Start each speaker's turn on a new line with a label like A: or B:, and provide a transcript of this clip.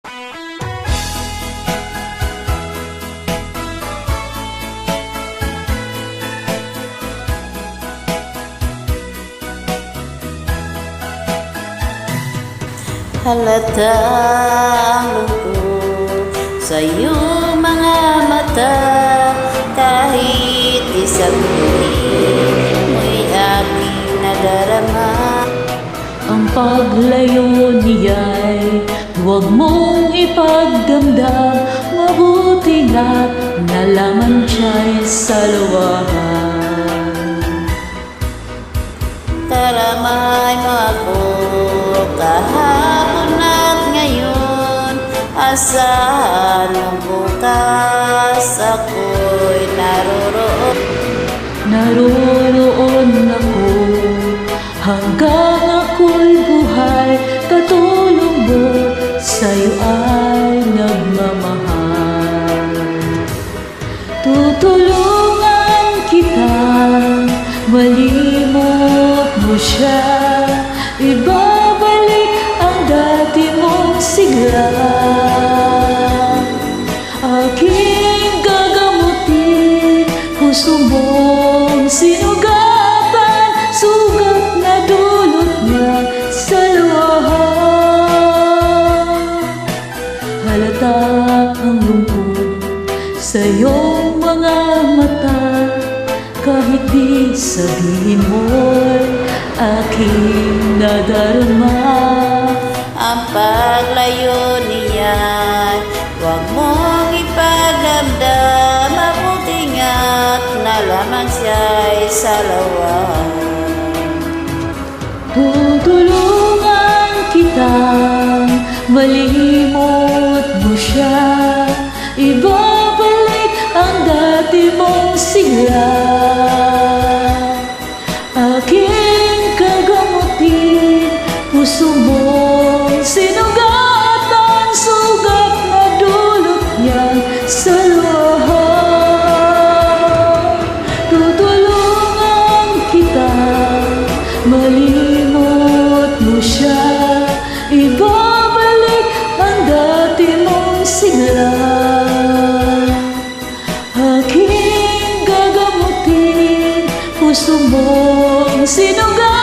A: Halatang lungkot sa iyong mga mata, kahit isang tuwing mo'y aking nadarama.
B: Ang paglayo niya'y huwag mong ipagdamdam, mabuti nga nalaman siya'y sa luwahan.
A: Karamay mo ako kahapon at ngayon, asahan mong bukas ako'y naroroon.
B: Naroroon ako hanggang ako'y buhay, katulong mo sa'yo ay nagmamahal. Tutulungan kita, malimot mo siya, ibabalik ang dati mong sigla. Aking gagamutin, puso mong sinugatan, sugat na dulot niya sa luha. Halata ang lungkot sa iyong mga mata, kahit di sabihin mo'y aking nadarama.
A: Ang paglayo niya, huwag mong ipagdamdam, mabuti nga't nalaman siya'y sa lawan.
B: Tutulungan kita, malimot mo siya, ibabalik ang dati mong sigla. Aking kagamutin, puso mong sinugatan, sugat na dulot niya sa luha. Tutulungan kita, malimot mo siya, ibabalik ang dati mong sigla. Aking gagamutin, puso mong sinugatan,